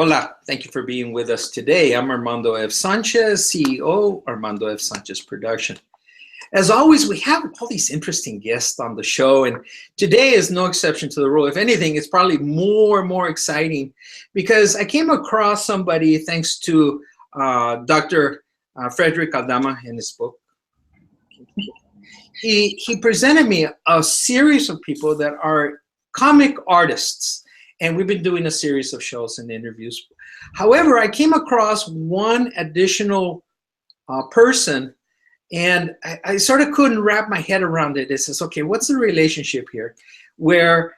Hola, thank you for being with us today. I'm Armando F. Sanchez, CEO, Armando F. Sanchez Production. As always, we have all these interesting guests on the show, and today is no exception to the rule. If anything, it's probably more exciting because I came across somebody thanks to Dr. Frederick Aldama in his book. He presented me a series of people that are comic artists, and we've been doing a series of shows and interviews. However, I came across one additional person, and I sort of couldn't wrap my head around it. It says, okay, what's the relationship here? Where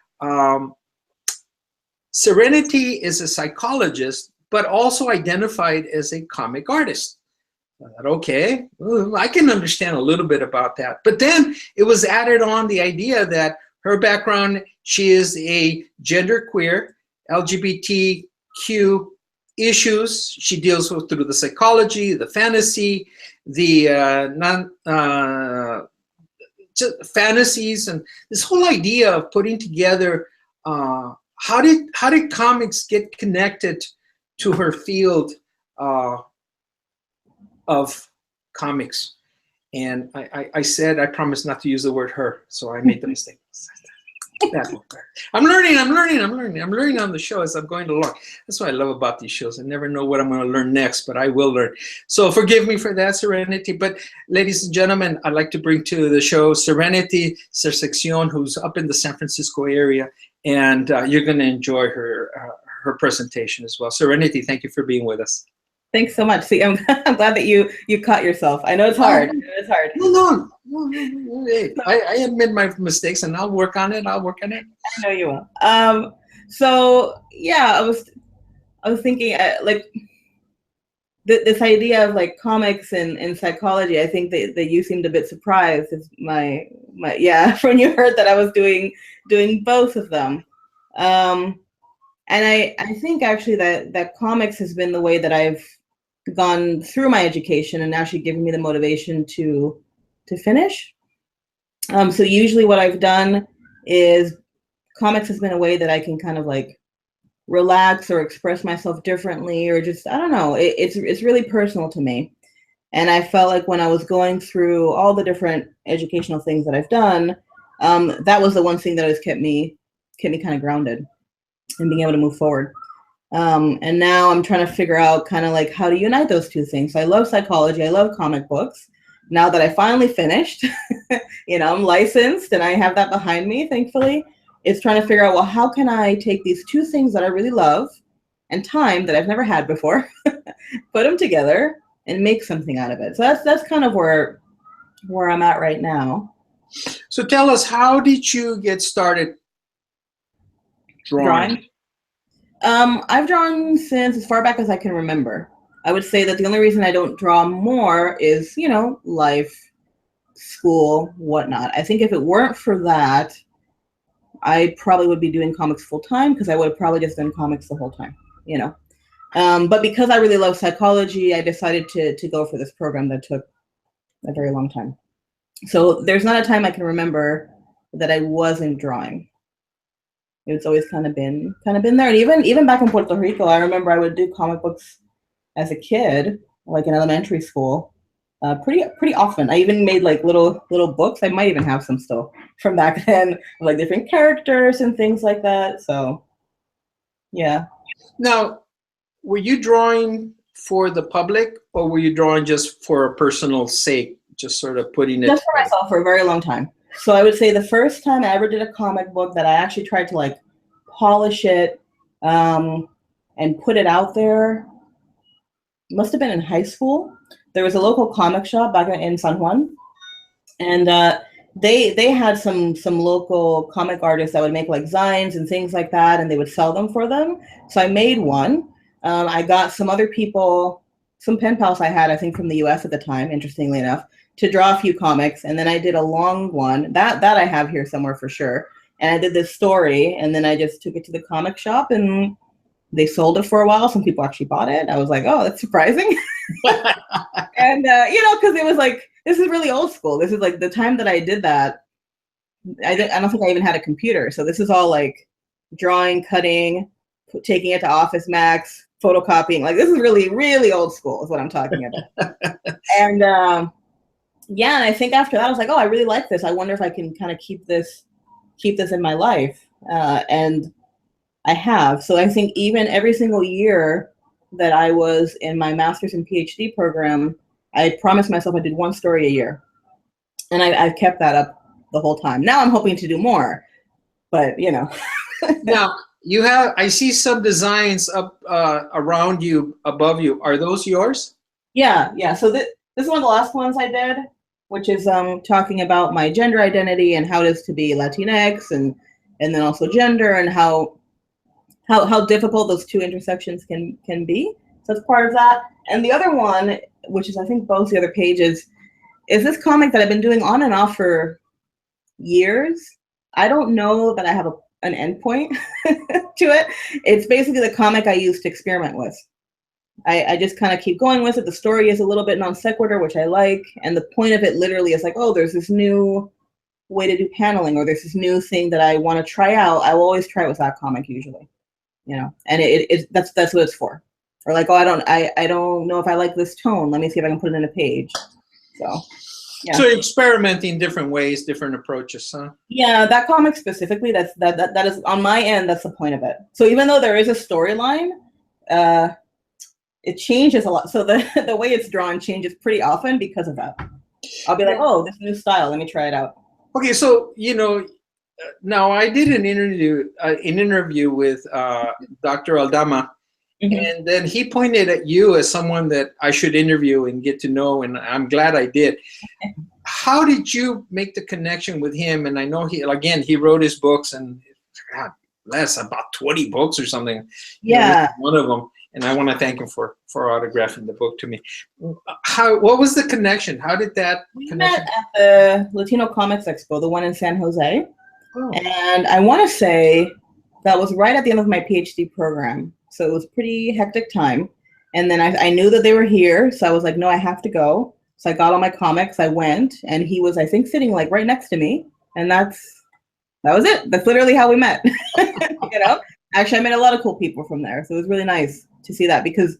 Serenity is a psychologist, but also identified as a comic artist. I thought, okay, well, I can understand a little bit about that. But then it was added on the idea that her background, she is a genderqueer, LGBTQ issues. She deals with through the psychology, the fantasy, the fantasies, and this whole idea of putting together how did comics get connected to her field of comics. And I said I promised not to use the word her, so I made the mistake. I'm learning on the show as I'm going along. That's what I love about these shows. I never know what I'm going to learn next, but I will learn. So forgive me for that, Serenity. But ladies and gentlemen, I'd like to bring to the show Serenity Serseción, who's up in the San Francisco area, and you're going to enjoy her presentation as well. Serenity, thank you for being with us. Thanks so much. See, I'm glad that you caught yourself. I know it's hard. No. I admit my mistakes, and I'll work on it. I know you will. So yeah, I was thinking like this idea of like comics and psychology. I think that you seemed a bit surprised. Is my when you heard that I was doing both of them. And I think actually that comics has been the way that I've gone through my education and actually given me the motivation to finish. So usually what I've done is comics has been a way that I can kind of like relax or express myself differently, or just, I don't know, it's really personal to me. And I felt like when I was going through all the different educational things that I've done, that was the one thing that has kept me kind of grounded and being able to move forward. And now I'm trying to figure out kind of like how to unite those two things. So I love psychology. I love comic books. Now that I finally finished, I'm licensed and I have that behind me, thankfully. It's trying to figure out, well, how can I take these two things that I really love and time that I've never had before, put them together and make something out of it. So that's kind of where I'm at right now. So tell us, how did you get started drawing? I've drawn since as far back as I can remember. I would say that the only reason I don't draw more is, life, school, whatnot. I think if it weren't for that, I probably would be doing comics full time, because I would have probably just done comics the whole time, But because I really love psychology, I decided to go for this program that took a very long time. So there's not a time I can remember that I wasn't drawing. It's always kind of been there. And even back in Puerto Rico, I remember I would do comic books as a kid, like in elementary school, pretty often. I even made like little books. I might even have some still from back then, like different characters and things like that. So, yeah. Now, were you drawing for the public, or were you drawing just for a personal sake, just sort of putting it? Just for myself for a very long time. So I would say the first time I ever did a comic book that I actually tried to like polish it and put it out there must have been in high school. There was a local comic shop back in San Juan, and they had some local comic artists that would make like zines and things like that, and they would sell them for them. So I made one. I got some other people, some pen pals I had, I think from the US at the time, interestingly enough, to draw a few comics, and then I did a long one that I have here somewhere for sure. And I did this story, and then I just took it to the comic shop, and they sold it for a while. Some people actually bought it. I was like, oh, that's surprising. And because it was like, this is really old school. This is like the time that I did that. I don't think I even had a computer, so this is all like drawing, cutting, taking it to Office Max, photocopying. Like, this is really, really old school is what I'm talking about. And yeah, and I think after that I was like, oh, I really like this. I wonder if I can kind of keep this in my life. And I have. So I think even every single year that I was in my master's and PhD program, I promised myself I did one story a year. And I've kept that up the whole time. Now I'm hoping to do more, but you know. Now, you have, I see some designs up around you, above you. Are those yours? Yeah. So this is one of the last ones I did, which is talking about my gender identity and how it is to be Latinx, and then also gender, and how difficult those two intersections can be. So it's part of that. And the other one, which is I think both the other pages, is this comic that I've been doing on and off for years. I don't know that I have an endpoint to it. It's basically the comic I use to experiment with. I just kind of keep going with it. The story is a little bit non sequitur, which I like. And the point of it literally is like, oh, there's this new way to do paneling, or there's this new thing that I want to try out. I will always try it with that comic usually, you know, and that's what it's for. Or like, oh, I don't know if I like this tone. Let me see if I can put it in a page. So, yeah. So you're experimenting different ways, different approaches, huh? Yeah, that comic specifically, that is on my end. That's the point of it. So even though there is a storyline, it changes a lot. So the way it's drawn changes pretty often because of that. I'll be like, oh, this new style. Let me try it out. Okay, so you know, now I did an interview with Dr. Aldama. Mm-hmm. And then he pointed at you as someone that I should interview and get to know, and I'm glad I did. How did you make the connection with him? And I know he wrote his books, and God bless, about 20 books or something. Yeah. One of them, and I want to thank him for autographing the book to me. What was the connection? How did that connection? Met at the Latino Comics Expo, the one in San Jose. Oh. And I want to say that was right at the end of my PhD program. So it was pretty hectic time. And then I knew that they were here. So I was like, no, I have to go. So I got all my comics. I went, and he was, I think, sitting like right next to me. And that was it. That's literally how we met. You know, actually, I met a lot of cool people from there. So it was really nice to see that, because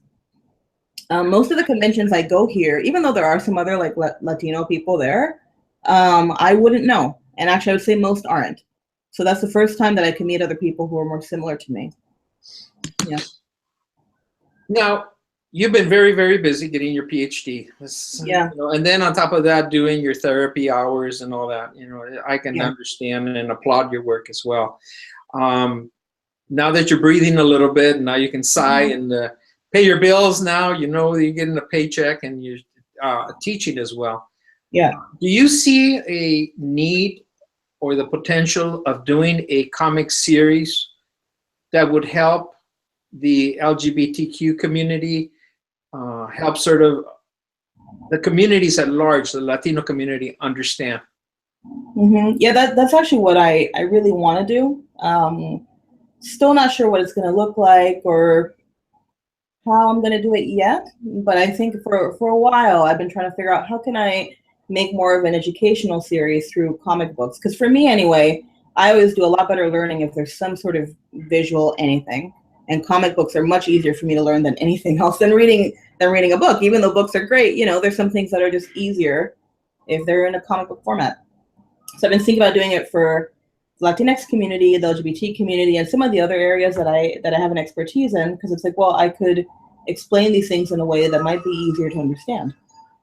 most of the conventions I go here, even though there are some other like Latino people there, I wouldn't know. And actually, I would say most aren't. So that's the first time that I can meet other people who are more similar to me. Yeah. Now, you've been very, very busy getting your PhD. Yeah. You know, and then on top of that, doing your therapy hours and all that. You know, I can understand and applaud your work as well. Now that you're breathing a little bit, now you can sigh and pay your bills. Now you know you're getting a paycheck, and you're teaching as well. Yeah. Do you see a need or the potential of doing a comic series that would help the LGBTQ community, help sort of the communities at large, the Latino community, understand? Mm-hmm. Yeah, that's actually what I really want to do. Still not sure what it's going to look like or how I'm going to do it yet, but I think for a while I've been trying to figure out how can I make more of an educational series through comic books. Because for me anyway, I always do a lot better learning if there's some sort of visual anything. And comic books are much easier for me to learn than anything else than reading a book. Even though books are great, you know, there's some things that are just easier if they're in a comic book format. So I've been thinking about doing it for the Latinx community, the LGBT community, and some of the other areas that I have an expertise in, because it's like, well, I could explain these things in a way that might be easier to understand.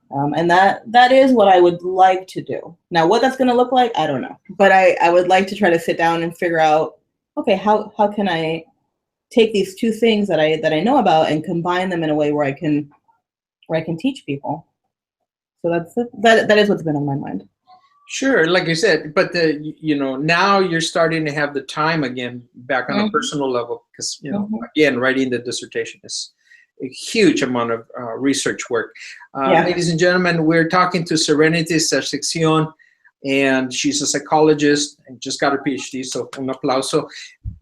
And that is what I would like to do. Now, what that's going to look like, I don't know. But I would like to try to sit down and figure out, okay, how can I take these two things that I know about and combine them in a way where I can teach people. So that is what's been on my mind. Sure, like you said, but now you're starting to have the time again back on a personal level, because again, writing the dissertation is a huge amount of research work. Ladies and gentlemen, we're talking to Serenity Serseción, and she's a psychologist and just got her PhD, so un aplauso.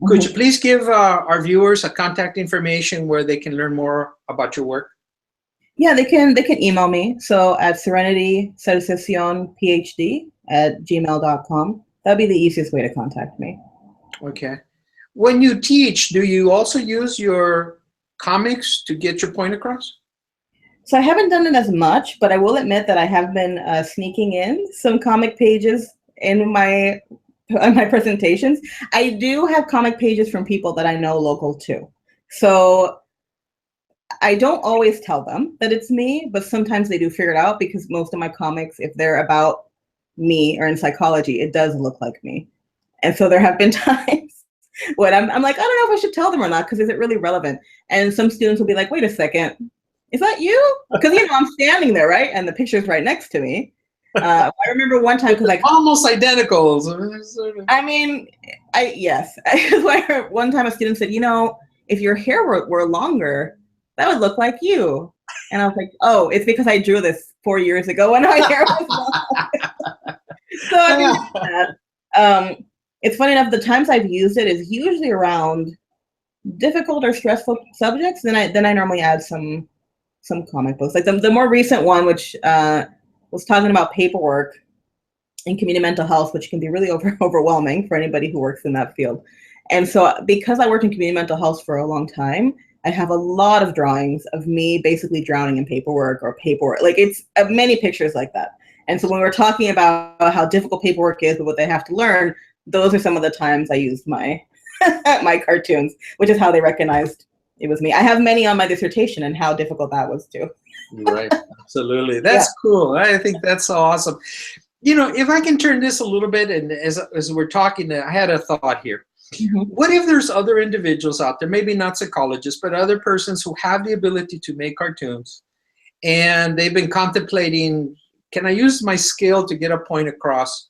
Could you please give our viewers a contact information where they can learn more about your work? Yeah, they can email me. So at Serenity Serseción PhD @gmail.com. That'd be the easiest way to contact me. Okay. when you teach, do you also use your comics to get your point across? So I haven't done it as much, but I will admit that I have been sneaking in some comic pages in my presentations. I do have comic pages from people that I know local too. So I don't always tell them that it's me, but sometimes they do figure it out, because most of my comics, if they're about me or in psychology, it does look like me. And so there have been times when I'm like, I don't know if I should tell them or not, because is it really relevant? And some students will be like, wait a second, is that you? Because, you know, I'm standing there, right? And the picture's right next to me. I remember one time, because almost identical. I mean, yes. One time a student said, you know, if your hair were longer, that would look like you. And I was like, oh, it's because I drew this 4 years ago when my hair was long. So I mean, that. It's funny enough, the times I've used it is usually around difficult or stressful subjects. Then I normally add some comic books. Like the more recent one, which was talking about paperwork in community mental health, which can be really overwhelming for anybody who works in that field. And so because I worked in community mental health for a long time, I have a lot of drawings of me basically drowning in paperwork, like it's many pictures like that. And so when we're talking about how difficult paperwork is, but what they have to learn, those are some of the times I used my my cartoons, which is how they recognized it was me. I have many on my dissertation and how difficult that was too. Right, absolutely. That's cool. I think that's so awesome. You know, if I can turn this a little bit, and as we're talking, I had a thought here. Mm-hmm. What if there's other individuals out there, maybe not psychologists, but other persons who have the ability to make cartoons, and they've been contemplating, can I use my skill to get a point across?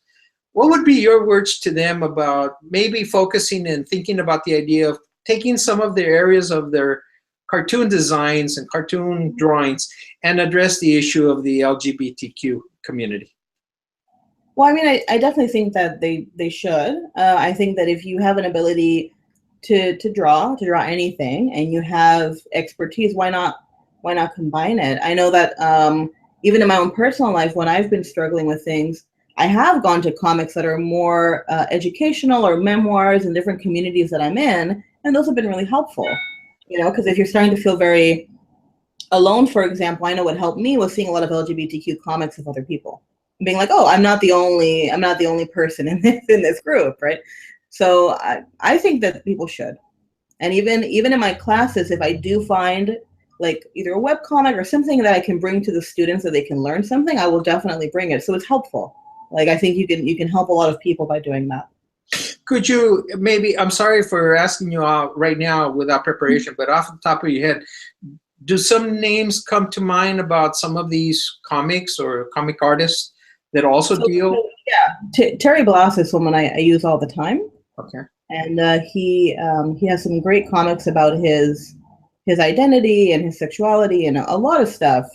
What would be your words to them about maybe focusing and thinking about the idea of taking some of their areas of their cartoon designs and cartoon drawings and address the issue of the LGBTQ community? Well, I mean, I definitely think that they should. I think that if you have an ability to draw anything, and you have expertise, why not combine it? I know that even in my own personal life, when I've been struggling with things, I have gone to comics that are more educational, or memoirs in different communities that I'm in, and those have been really helpful. You know, because if you're starting to feel very alone, for example, I know what helped me was seeing a lot of LGBTQ comics with other people. Being like, oh, I'm not the only person in this group, right? So I think that people should. And even in my classes, if I do find like either a webcomic or something that I can bring to the students so they can learn something, I will definitely bring it. So it's helpful. Like, I think you can help a lot of people by doing that. Could you maybe, I'm sorry for asking you out right now without preparation, but off the top of your head, do some names come to mind about some of these comics or comic artists that also deal? Yeah, Terry Bloss is someone I use all the time. Okay. And he has some great comics about his identity and his sexuality and a lot of stuff.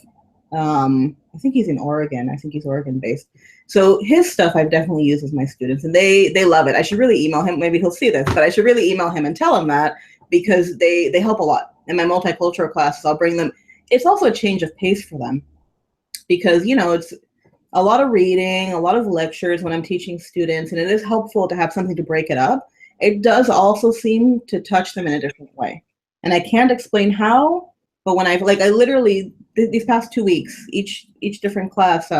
I think he's in Oregon. I think he's Oregon based. So his stuff I've definitely used with my students, and they love it. I should really email him. Maybe he'll see this, but I should really email him and tell him that, because they help a lot. In my multicultural classes, I'll bring them. It's also a change of pace for them, because, you know, it's a lot of reading, a lot of lectures when I'm teaching students, and it is helpful to have something to break it up. It does also seem to touch them in a different way. And I can't explain how, but when I literally, these past 2 weeks, each different class,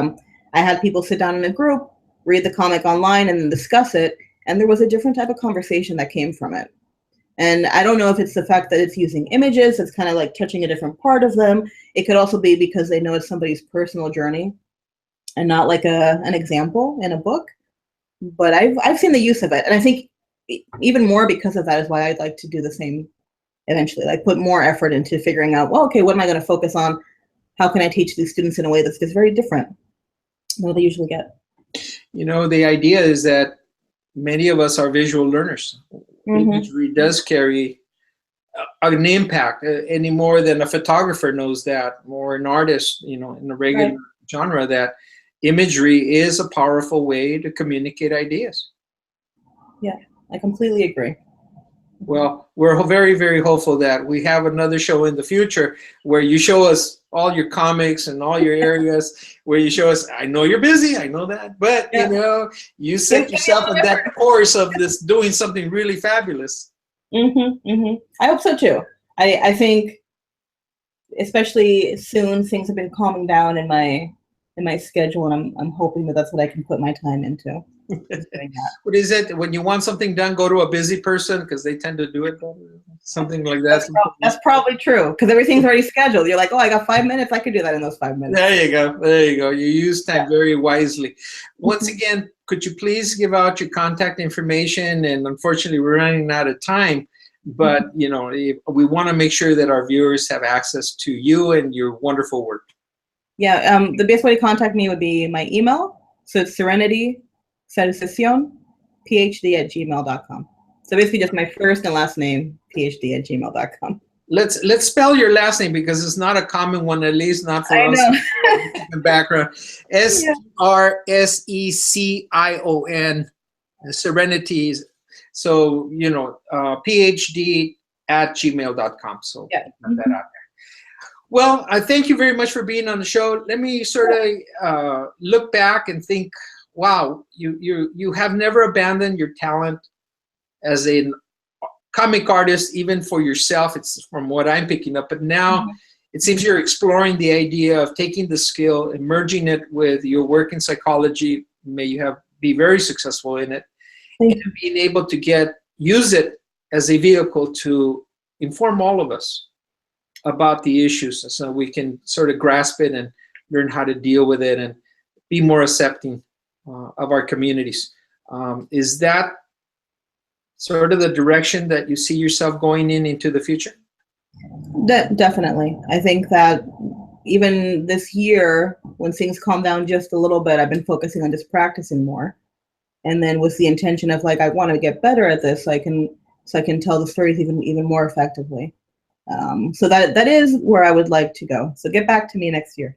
I had people sit down in a group, read the comic online, and then discuss it. And there was a different type of conversation that came from it. And I don't know if it's the fact that it's using images, it's kind of like touching a different part of them. It could also be because they know it's somebody's personal journey and not like an example in a book. But I've seen the use of it. And I think even more because of that is why I'd like to do the same eventually, like put more effort into figuring out, well, okay, what am I going to focus on? How can I teach these students in a way that's just very different than what they usually get? You know, the idea is that many of us are visual learners. Mm-hmm. Imagery does carry an impact any more than a photographer knows that, or an artist, you know, in the regular genre, that imagery is a powerful way to communicate ideas. Yeah, I completely agree. Well, we're very, very hopeful that we have another show in the future where you show us all your comics and all your areas, where you show us, I know you're busy, I know that, but you know, you set yourself on that course of this doing something really fabulous. I hope so too. I think, especially soon, things have been calming down in my schedule, and I'm hoping that that's what I can put my time into. Just doing that. What is it? When you want something done, go to a busy person because they tend to do it better. Something like that. That's probably true, because everything's already scheduled. You're like, oh, I got 5 minutes. I could do that in those 5 minutes. There you go. There you go. You use time very wisely. Once again, could you please give out your contact information? And unfortunately, we're running out of time. But you know, we want to make sure that our viewers have access to you and your wonderful work. Yeah. The best way to contact me would be my email. So it's Serenity Serseción, phd@gmail.com. So basically just my first and last name, phd@gmail.com. Let's spell your last name because it's not a common one, at least not for us in the background. Serseción, Serenity. So, you know, phd@gmail.com. So yeah. put that out there. Well, I thank you very much for being on the show. Let me sort of look back and think, wow, you have never abandoned your talent as a comic artist, even for yourself. It's from what I'm picking up. But now it seems you're exploring the idea of taking the skill and merging it with your work in psychology. May you be very successful in it. And being able to use it as a vehicle to inform all of us about the issues so we can sort of grasp it and learn how to deal with it and be more accepting of our communities. Is that sort of the direction that you see yourself going into the future? Definitely. I think that even this year, when things calm down just a little bit, I've been focusing on just practicing more. And then with the intention of like, I want to get better at this, so I can tell the stories even more effectively. So that is where I would like to go. So get back to me next year.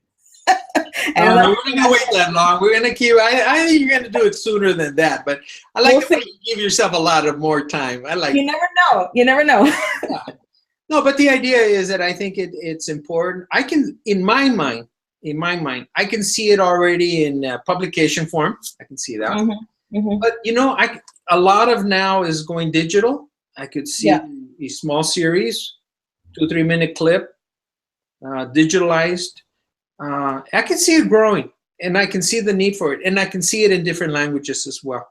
We're not going to wait that long. We're going to keep. I think you're going to do it sooner than that. But I like to give yourself a lot of more time. I like. You never know. You never know. Yeah. No, but the idea is that I think it's important. I can, in my mind, I can see it already in publication form. I can see that. But you know, a lot of now is going digital. I could see a small series, 2-3 minute clip, digitalized. I can see it growing, and I can see the need for it, and I can see it in different languages as well,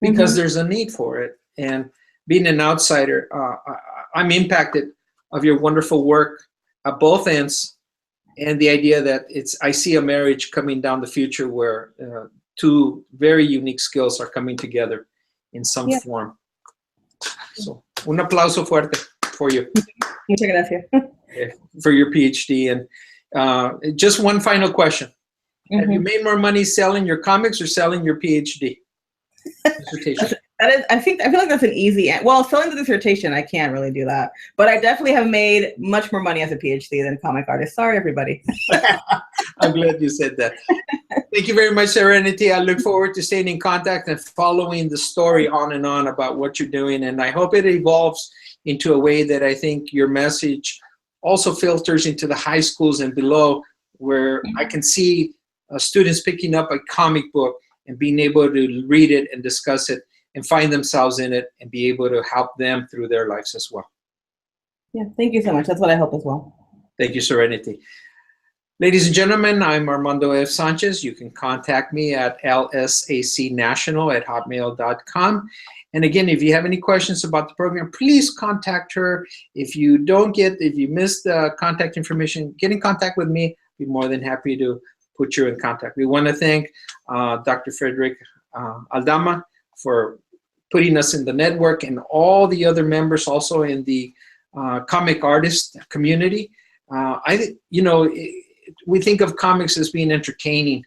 because there's a need for it. And being an outsider, I'm impacted of your wonderful work at both ends, and the idea that I see a marriage coming down the future where two very unique skills are coming together in some form. So, un aplauso fuerte for you. Muchas gracias. For your PhD. And just one final question. Have you made more money selling your comics or selling your PhD dissertation? I feel like that's an easy, well, selling the dissertation, I can't really do that. But I definitely have made much more money as a PhD than comic artist. Sorry, everybody. I'm glad you said that. Thank you very much, Serenity. I look forward to staying in contact and following the story on and on about what you're doing. And I hope it evolves into a way that I think your message also filters into the high schools and below, where I can see students picking up a comic book and being able to read it and discuss it and find themselves in it and be able to help them through their lives as well. Yeah, thank you so much. That's what I hope as well. Thank you, Serenity. Ladies and gentlemen, I'm Armando F. Sanchez. You can contact me at lsacnational@hotmail.com. And again, if you have any questions about the program, please contact her. If you missed the contact information, get in contact with me. I'd be more than happy to put you in contact. We want to thank Dr. Frederick Aldama for putting us in the network, and all the other members also in the comic artist community. We think of comics as being entertaining,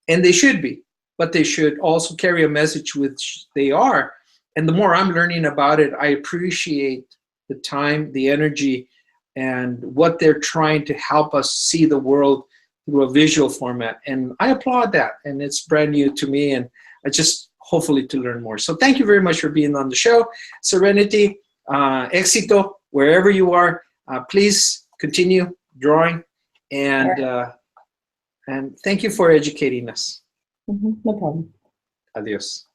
and they should be, but they should also carry a message, which they are. And the more I'm learning about it, I appreciate the time, the energy, and what they're trying to help us see the world through a visual format. And I applaud that, and it's brand new to me, and I just hopefully to learn more. So thank you very much for being on the show. Serenity, éxito, wherever you are. Please continue drawing, and thank you for educating us. No problem. Adios.